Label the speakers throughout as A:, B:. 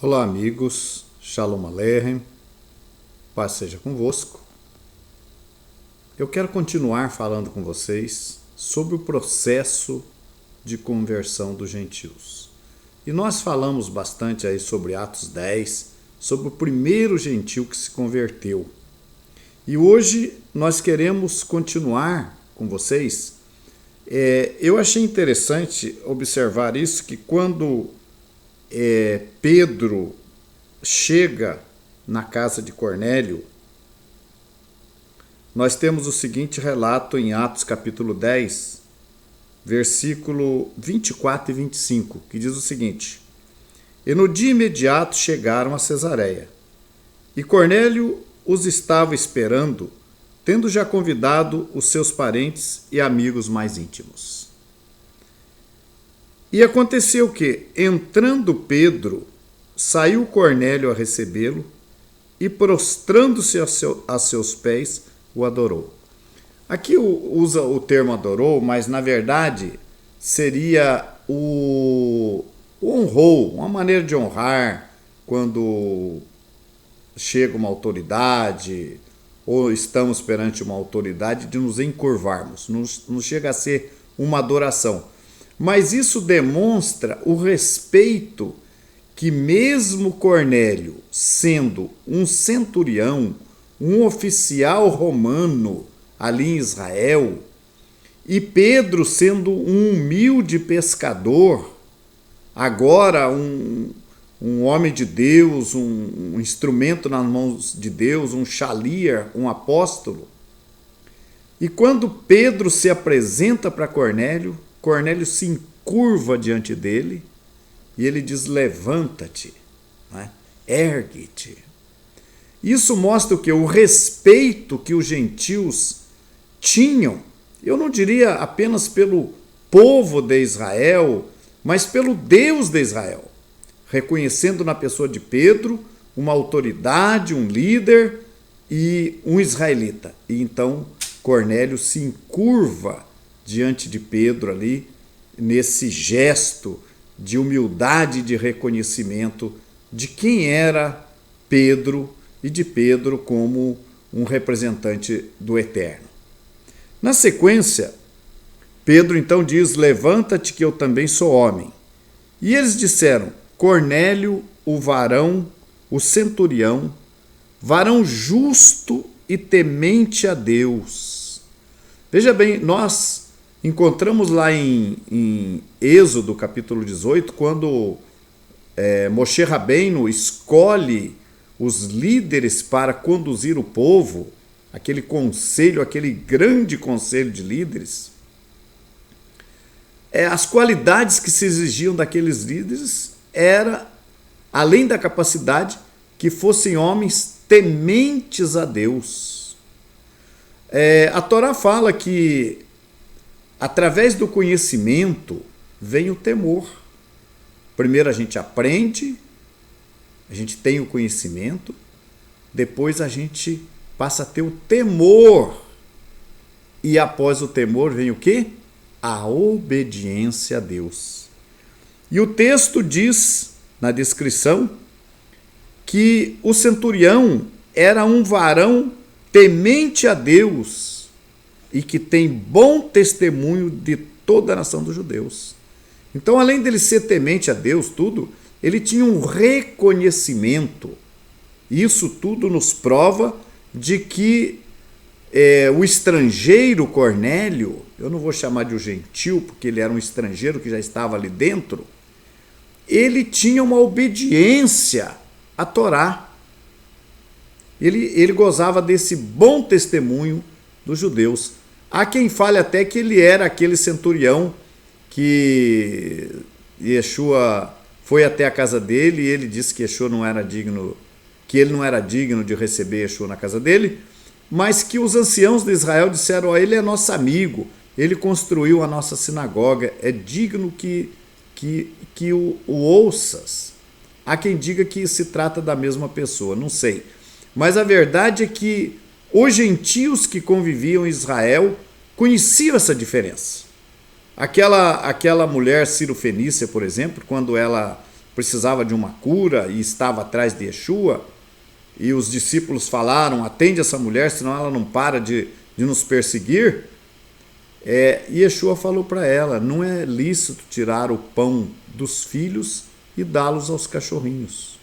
A: Olá, amigos. Shalom Aleichem. Paz seja convosco. Eu quero continuar falando com vocês sobre o processo de conversão dos gentios. E nós falamos bastante aí sobre Atos 10, sobre o primeiro gentio que se converteu. E hoje nós queremos continuar com vocês. Eu achei interessante observar isso, que quando Pedro chega na casa de Cornélio, nós temos o seguinte relato em Atos capítulo 10, versículo 24 e 25, que diz o seguinte: E no dia imediato chegaram a Cesareia, e Cornélio os estava esperando, tendo já convidado os seus parentes e amigos mais íntimos. E aconteceu que, entrando Pedro, saiu Cornélio a recebê-lo e, prostrando-se a seus pés, o adorou. Aqui usa o termo adorou, mas na verdade seria o honrou, uma maneira de honrar quando chega uma autoridade ou estamos perante uma autoridade, de nos encurvarmos. Não chega a ser uma adoração. Mas isso demonstra o respeito que mesmo Cornélio, sendo um centurião, um oficial romano ali em Israel, e Pedro sendo um humilde pescador, agora um homem de Deus, um instrumento nas mãos de Deus, um shaliach, um apóstolo. E quando Pedro se apresenta para Cornélio, Cornélio se encurva diante dele e ele diz: levanta-te, né? Ergue-te. Isso mostra o quê? O respeito que os gentios tinham, eu não diria apenas pelo povo de Israel, mas pelo Deus de Israel, reconhecendo na pessoa de Pedro uma autoridade, um líder e um israelita. E então Cornélio se encurva diante de Pedro ali, nesse gesto de humildade e de reconhecimento de quem era Pedro e de Pedro como um representante do Eterno. Na sequência, Pedro então diz: levanta-te que eu também sou homem. E eles disseram: Cornélio, o varão, o centurião, varão justo e temente a Deus. Veja bem, nós encontramos lá em Êxodo, capítulo 18, quando Moshe Rabbeinu escolhe os líderes para conduzir o povo, aquele conselho, aquele grande conselho de líderes. As qualidades que se exigiam daqueles líderes era, além da capacidade, que fossem homens tementes a Deus. A Torá fala que através do conhecimento vem o temor. Primeiro a gente aprende, a gente tem o conhecimento, depois a gente passa a ter o temor. E após o temor vem o quê? A obediência a Deus. E o texto diz, na descrição, que o centurião era um varão temente a Deus e que tem bom testemunho de toda a nação dos judeus. Então, além dele ser temente a Deus, tudo, ele tinha um reconhecimento. Isso tudo nos prova de que o estrangeiro Cornélio, eu não vou chamar de o gentil, porque ele era um estrangeiro que já estava ali dentro, ele tinha uma obediência à Torá. Ele gozava desse bom testemunho dos judeus. Há quem fale até que ele era aquele centurião que Yeshua foi até a casa dele e ele disse que Yeshua não era digno, que ele não era digno de receber Yeshua na casa dele, mas que os anciãos de Israel disseram: ele é nosso amigo, ele construiu a nossa sinagoga, é digno que o ouças. Há quem diga que se trata da mesma pessoa, não sei. Mas a verdade é que os gentios que conviviam em Israel conheciam essa diferença. Aquela mulher Ciro-Fenícia, por exemplo, quando ela precisava de uma cura e estava atrás de Yeshua, e os discípulos falaram: atende essa mulher, senão ela não para de nos perseguir. E Yeshua falou para ela: não é lícito tirar o pão dos filhos e dá-los aos cachorrinhos.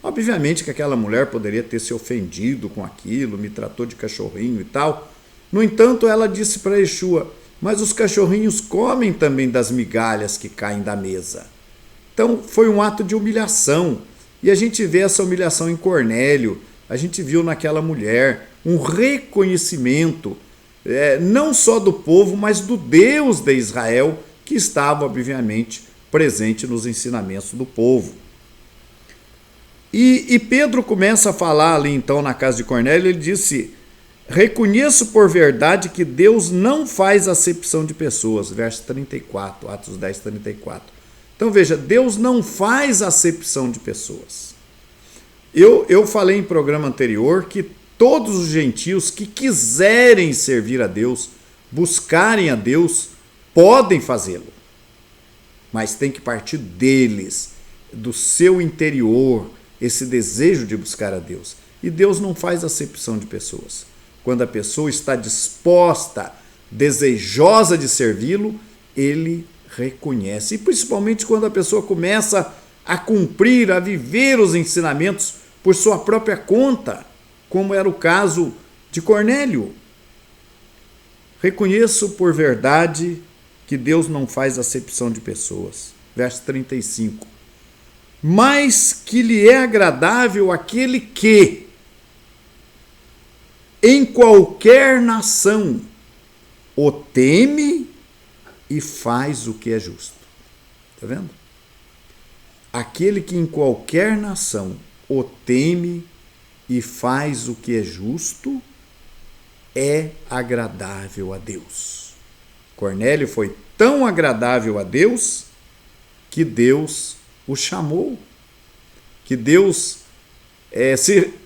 A: Obviamente que aquela mulher poderia ter se ofendido com aquilo, me tratou de cachorrinho e tal. No entanto, ela disse para Yeshua: mas os cachorrinhos comem também das migalhas que caem da mesa. Então foi um ato de humilhação. E a gente vê essa humilhação em Cornélio, a gente viu naquela mulher um reconhecimento, não só do povo, mas do Deus de Israel, que estava, obviamente, presente nos ensinamentos do povo. E Pedro começa a falar ali então na casa de Cornélio, ele disse: reconheço por verdade que Deus não faz acepção de pessoas, verso 34, Atos 10, 34. Então veja, Deus não faz acepção de pessoas. Eu falei em programa anterior que todos os gentios que quiserem servir a Deus, buscarem a Deus, podem fazê-lo. Mas tem que partir deles, do seu interior, esse desejo de buscar a Deus. E Deus não faz acepção de pessoas. Quando a pessoa está disposta, desejosa de servi-lo, ele reconhece. E principalmente quando a pessoa começa a cumprir, a viver os ensinamentos por sua própria conta, como era o caso de Cornélio. Reconheço por verdade que Deus não faz acepção de pessoas. Verso 35. Mas que lhe é agradável aquele que, em qualquer nação, o teme e faz o que é justo. Está vendo? Aquele que em qualquer nação o teme e faz o que é justo é agradável a Deus. Cornélio foi tão agradável a Deus que Deus o chamou, que Deus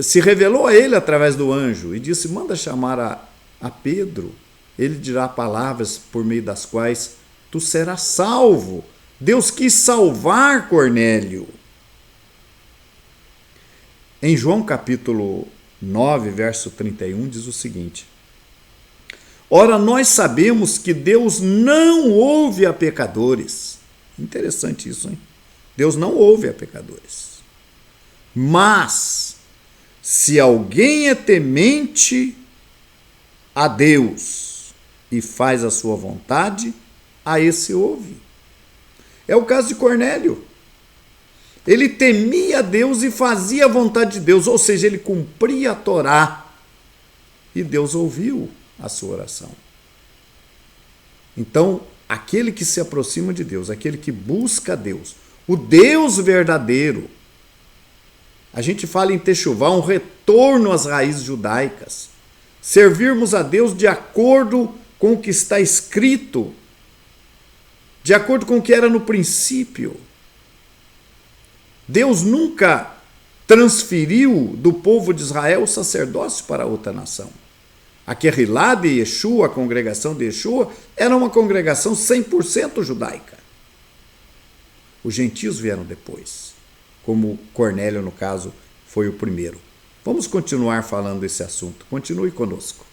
A: se revelou a ele através do anjo e disse: manda chamar a Pedro, ele dirá palavras por meio das quais tu serás salvo. Deus quis salvar Cornélio. Em João capítulo 9, verso 31, diz o seguinte: ora, nós sabemos que Deus não ouve a pecadores. Interessante isso, hein? Deus não ouve a pecadores. Mas, se alguém é temente a Deus e faz a sua vontade, a esse ouve. É o caso de Cornélio. Ele temia a Deus e fazia a vontade de Deus, ou seja, ele cumpria a Torá. E Deus ouviu a sua oração. Então, aquele que se aproxima de Deus, aquele que busca a Deus, o Deus verdadeiro. A gente fala em Techuvá, um retorno às raízes judaicas. Servirmos a Deus de acordo com o que está escrito, de acordo com o que era no princípio. Deus nunca transferiu do povo de Israel o sacerdócio para outra nação. A Querrilá de Yeshua, a congregação de Yeshua, era uma congregação 100% judaica. Os gentios vieram depois, como Cornélio, no caso, foi o primeiro. Vamos continuar falando desse assunto. Continue conosco.